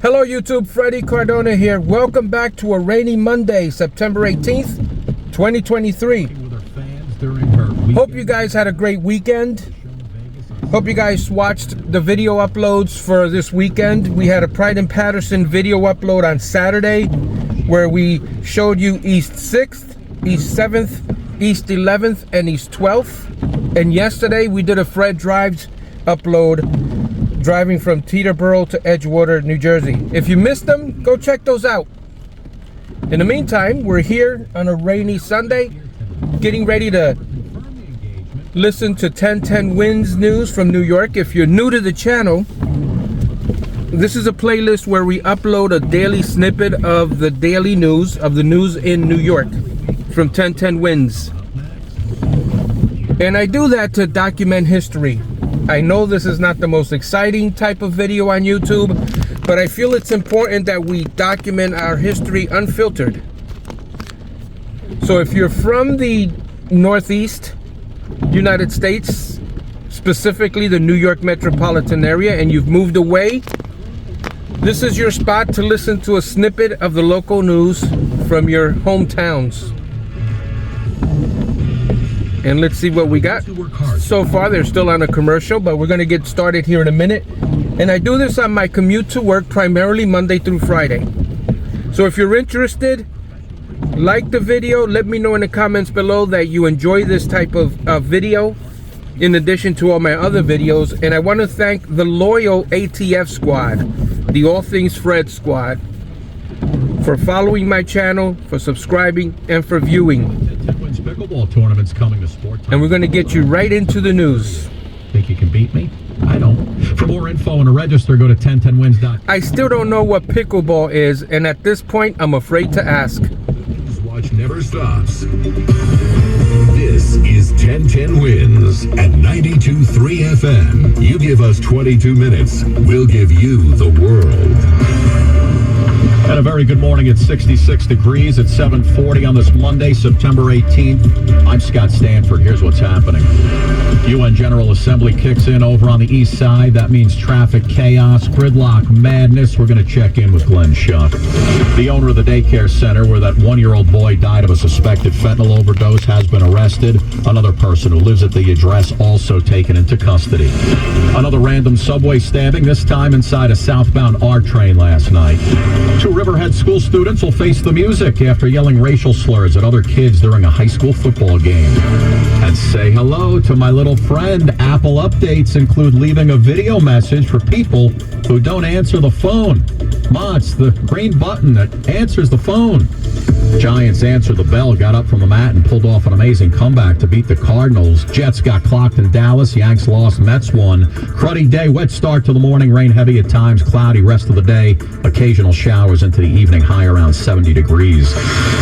Hello YouTube, Freddie Cardona here. Welcome back to a rainy Monday, September 18th, 2023. Hope you guys had a great weekend. Hope you guys watched the video uploads for this weekend. We had a Pride in Patterson video upload on Saturday where we showed you East 6th, East 7th, East 11th, and East 12th. And yesterday we did a Fred Drives upload driving from Teterboro to Edgewater, New Jersey. If you missed them, go check those out. In the meantime, we're here on a rainy Sunday, getting ready to listen to 1010 Wins news from New York. If you're new to the channel, this is a playlist where we upload a daily snippet of the daily news, of the news in New York from 1010 Wins. And I do that to document history. I know this is not the most exciting type of video on YouTube, but I feel it's important that we document our history unfiltered. So if you're from the Northeast United States, specifically the New York Metropolitan area, and you've moved away, this is your spot to listen to a snippet of the local news from your hometowns. And let's see what we got. So far, they're still on a commercial, but we're going to get started here in a minute. And I do this on my commute to work, primarily Monday through Friday. So if you're interested, like the video. Let me know in the comments below that you enjoy this type of video, in addition to all my other videos. And I want to thank the loyal ATF squad, the All Things Fred squad, for following my channel, for subscribing, and for viewing. Pickleball tournaments coming to Sport Time. And we're going to get you right into the news. Think you can beat me? I don't. For more info and to register, go to 1010wins.com. I still don't know what pickleball is, and at this point, I'm afraid to ask. Watch never stops. This is 1010 Wins at 92.3 FM. You give us 22 minutes, we'll give you the world. And a very good morning. It's 66 degrees at 7:40 on this Monday, September 18th. I'm Scott Stanford. Here's what's happening. UN General Assembly kicks in over on the east side. That means traffic chaos, gridlock madness. We're going to check in with Glenn Schuck. The owner of the daycare center where that one-year-old boy died of a suspected fentanyl overdose has been arrested. Another person who lives at the address also taken into custody. Another random subway stabbing, this time inside a southbound R train last night. Two Riverhead school students will face the music after yelling racial slurs at other kids during a high school football game. And say hello to my little friend. Apple updates include leaving a video message for people who don't answer the phone. Ma, it's the green button that answers the phone. Giants answered the bell, got up from the mat, and pulled off an amazing comeback to beat the Cardinals. Jets got clocked in Dallas. Yanks lost. Mets won. Cruddy day, wet start to the morning. Rain heavy at times. Cloudy rest of the day. Occasional showers into the evening. High around 70 degrees.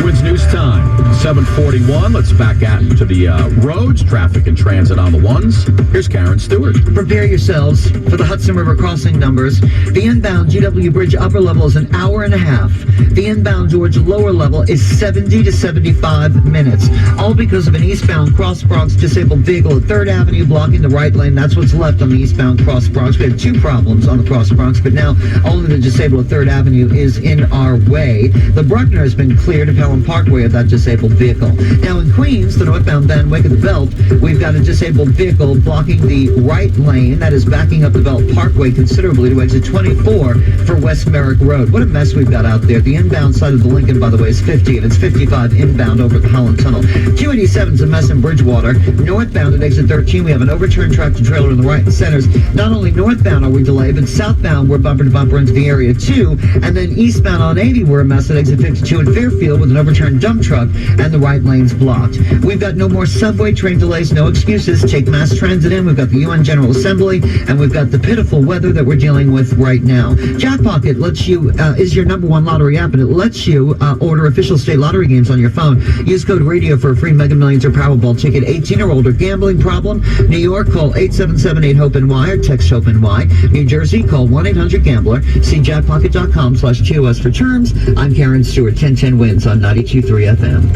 Wins news time. 7:41. Let's back out to the roads. Traffic and transit on the ones. Here's Karen Stewart. Prepare yourselves for the Hudson River crossing numbers. The inbound GW Bridge upper level is an hour and a half. The inbound George lower level is 70 to 75 minutes. All because of an eastbound Cross Bronx disabled vehicle at 3rd Avenue blocking the right lane. That's what's left on the eastbound Cross Bronx. We had two problems on the Cross Bronx, but now only the disabled at 3rd Avenue is in our way. The Bruckner has been cleared of Pelham Parkway of that disabled vehicle. Now in Queens, the northbound Van Wyck of the Belt, we've got a disabled vehicle blocking the right lane that is backing up the Belt Parkway considerably to exit 24 for West Merrick Road. What a mess we've got out there. The inbound side of the Lincoln, by the way, is 50, and it's 55 inbound over the Holland Tunnel. 287 is a mess in Bridgewater. Northbound at exit 13, we have an overturned tractor trailer in the right centers. Not only northbound are we delayed, but southbound we're bumper to bumper into the area too. And then eastbound on 80, we're a mess at exit 52 in Fairfield with an overturned dump truck and the right lane's blocked. We've got no more subway train delays, no excuses. Take mass transit in. We've got the UN General Assembly, and we've got the pitiful weather that we're dealing with right now. Jackpocket lets you is your #1 lottery app, and it lets you order official state lottery games on your phone. Use code radio for a free Mega Millions or Powerball ticket. 18 or older. Gambling problem? New York, call 877-8-HOPE-NY or text HOPE-NY. New Jersey, call 1-800-GAMBLER. See jackpocket.com/TOS for terms. I'm Karen Stewart. 1010 Wins on 92.3 FM.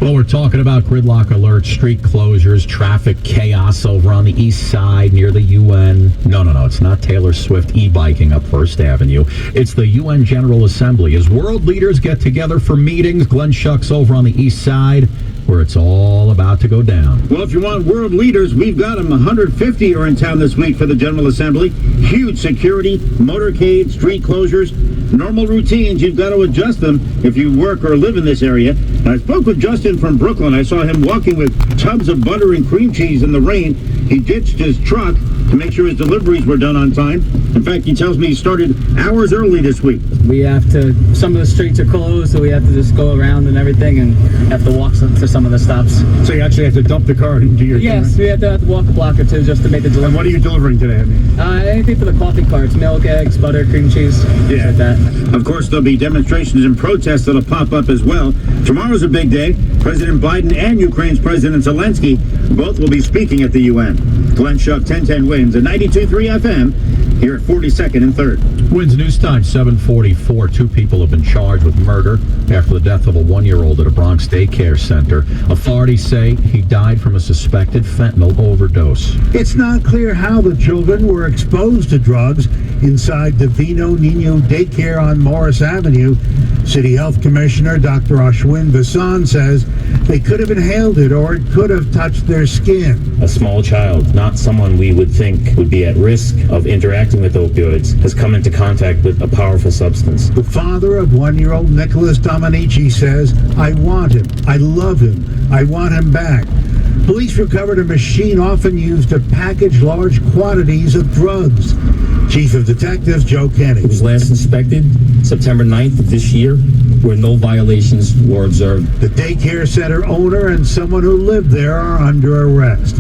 Well, we're talking about gridlock alerts, street closures, traffic chaos over on the east side near the UN. No, it's not Taylor Swift e-biking up First Avenue. It's the UN General Assembly. As world leaders get together for meetings, Glenn Shuck's over on the east side, where it's all about to go down. Well, if you want world leaders, we've got them. 150 are in town this week for the General Assembly. Huge security, motorcade, street closures, normal routines. You've got to adjust them if you work or live in this area. I spoke with Justin from Brooklyn. I saw him walking with tubs of butter and cream cheese in the rain. He ditched his truck to make sure his deliveries were done on time. In fact, he tells me he started hours early this week. We have to, some of the streets are closed, so we have to just go around and everything and have to walk to some of the stops. So you actually have to dump the car into your Yes, we have to walk a block or two just to make the delivery. And what are you delivering today? Anything for the coffee carts, milk, eggs, butter, cream cheese, things like that. Of course, there'll be demonstrations and protests that'll pop up as well. Tomorrow's a big day. President Biden and Ukraine's President Zelensky both will be speaking at the UN. Glenn Shuck, 1010 Wins, at 92.3 FM, here at 42nd and 3rd. Wins News Time, 7:44. 2 people have been charged with murder after the death of a 1-year-old at a Bronx daycare center. Authorities say he died from a suspected fentanyl overdose. It's not clear how the children were exposed to drugs inside Divino Nino Daycare on Morris Avenue. City Health Commissioner Dr. Ashwin Vasan says they could have inhaled it or it could have touched their skin. A small child, not someone we would think would be at risk of interacting with opioids, has come into contact with a powerful substance. The father of 1-year-old Nicholas Dominici says, "I want him. I love him. I want him back." Police recovered a machine often used to package large quantities of drugs. Chief of Detectives Joe Kenny. It was last inspected September 9th of this year, where no violations were observed. The daycare center owner and someone who lived there are under arrest.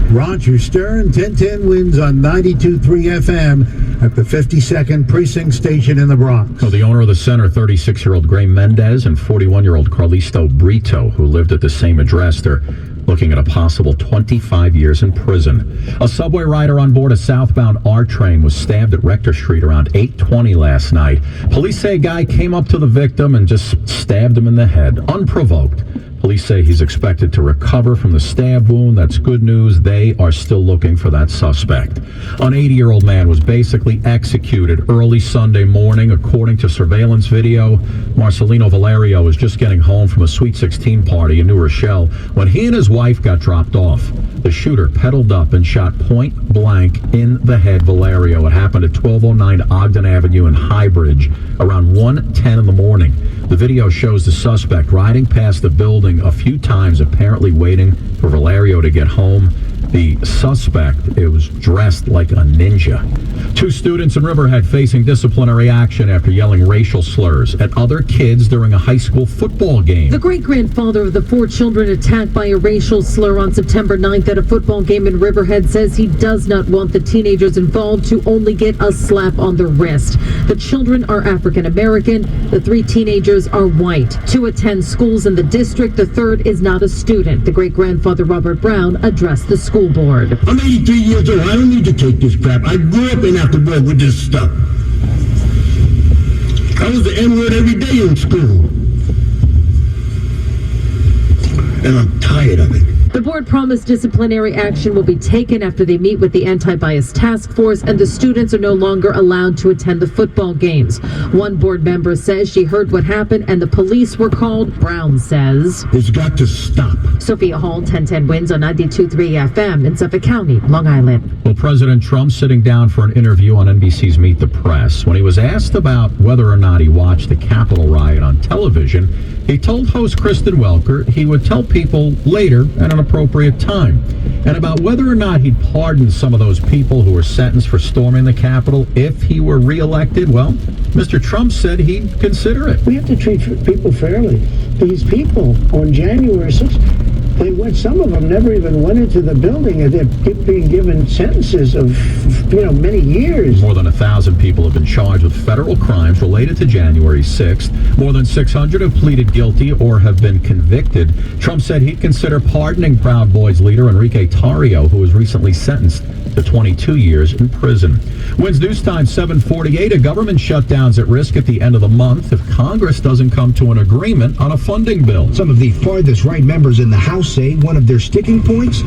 Roger Stern, 1010 Wins on 92.3 FM at the 52nd Precinct Station in the Bronx. So the owner of the center, 36-year-old Gray Mendez, and 41-year-old Carlisto Brito, who lived at the same address, they're looking at a possible 25 years in prison. A subway rider on board a southbound R train was stabbed at Rector Street around 8:20 last night. Police say a guy came up to the victim and just stabbed him in the head, unprovoked. Police say he's expected to recover from the stab wound. That's good news. They are still looking for that suspect. An 80-year-old man was basically executed early Sunday morning, according to surveillance video. Marcelino Valerio was just getting home from a Sweet 16 party in New Rochelle when he and his wife got dropped off. The shooter pedaled up and shot point blank in the head Valerio. It happened at 1209 Ogden Avenue in Highbridge around 1:10 in the morning. The video shows the suspect riding past the building a few times, apparently waiting for Valerio to get home. The suspect, it was dressed like a ninja. 2 students in Riverhead facing disciplinary action after yelling racial slurs at other kids during a high school football game. The great-grandfather of the 4 children attacked by a racial slur on September 9th at a football game in Riverhead says he does not want the teenagers involved to only get a slap on the wrist. The children are African American. The 3 teenagers are white. 2 attend schools in the district. The 3rd is not a student. The great-grandfather Robert Brown addressed the school board. I'm 83 years old. I don't need to take this crap. I grew up and have to work with this stuff. I was the N-word every day in school. And I'm tired of it. The board promised disciplinary action will be taken after they meet with the anti-bias task force, and the students are no longer allowed to attend the football games. One board member says she heard what happened and the police were called. Brown says it's got to stop. Sophia Hall, 1010 Wins on 92.3 FM in Suffolk County, Long Island. Well, President Trump sitting down for an interview on NBC's Meet the Press. When he was asked about whether or not he watched the Capitol riot on television, he told host Kristen Welker he would tell people later at an appropriate time. And about whether or not he'd pardon some of those people who were sentenced for storming the Capitol if he were reelected, well, Mr. Trump said he'd consider it. We have to treat people fairly. These people on January 6th, Some of them never even went into the building, and they're being given sentences of, many years. More than 1,000 people have been charged with federal crimes related to January 6th. More than 600 have pleaded guilty or have been convicted. Trump said he'd consider pardoning Proud Boys leader Enrique Tarrio, who was recently sentenced to 22 years in prison. WINS News Time 7:48. A government shutdown's at risk at the end of the month if Congress doesn't come to an agreement on a funding bill. Some of the farthest right members in the House say one of their sticking points: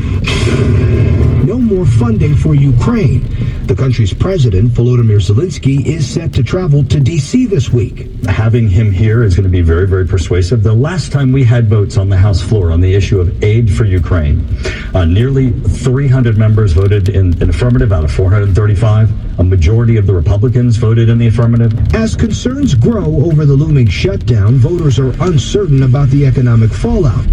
no more funding for Ukraine. The country's president, Volodymyr Zelensky, is set to travel to D.C. this week. Having him here is going to be very, very persuasive. The last time we had votes on the House floor on the issue of aid for Ukraine, nearly 300 members voted in affirmative out of 435. A majority of the Republicans voted in the affirmative. As concerns grow over the looming shutdown, voters are uncertain about the economic fallout.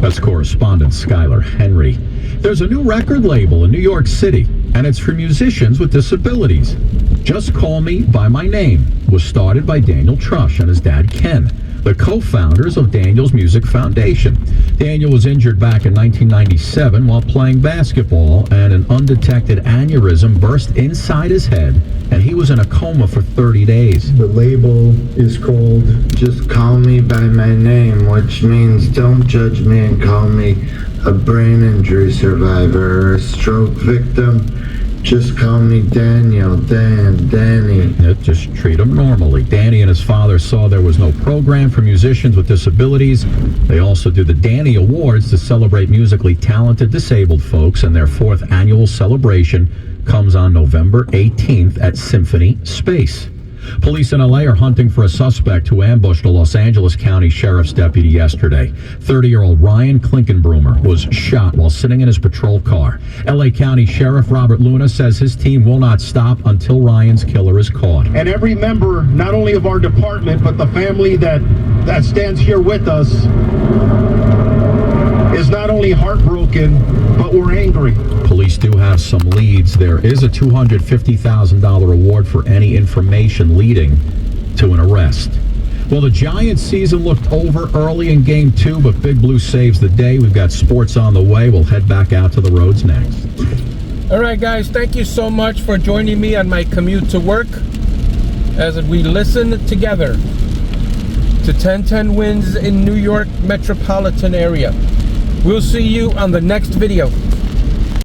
That's correspondent Skylar Henry. There's a new record label in New York City, and it's for musicians with disabilities. Just Call Me By My Name was started by Daniel Trush and his dad Ken, the co-founders of Daniel's Music Foundation. Daniel was injured back in 1997 while playing basketball, and an undetected aneurysm burst inside his head, and he was in a coma for 30 days. The label is called Just Call Me By My Name, which means don't judge me and call me a brain injury survivor or a stroke victim. Just call me Daniel, Danny. Just treat him normally. Danny and his father saw there was no program for musicians with disabilities. They also do the Danny Awards to celebrate musically talented disabled folks, and their 4th annual celebration comes on November 18th at Symphony Space. Police in LA are hunting for a suspect who ambushed a Los Angeles County Sheriff's deputy yesterday. 30-year-old Ryan Klinkenbroomer was shot while sitting in his patrol car. LA County Sheriff Robert Luna says his team will not stop until Ryan's killer is caught. And every member, not only of our department, but the family that stands here with us, is not only heartbroken, but we're angry. Police do have some leads. There is a $250,000 reward for any information leading to an arrest. Well, the Giants season looked over early in Game 2, but Big Blue saves the day. We've got sports on the way. We'll head back out to the roads next. All right, guys, thank you so much for joining me on my commute to work as we listen together to 1010 WINS in New York Metropolitan area. We'll see you on the next video.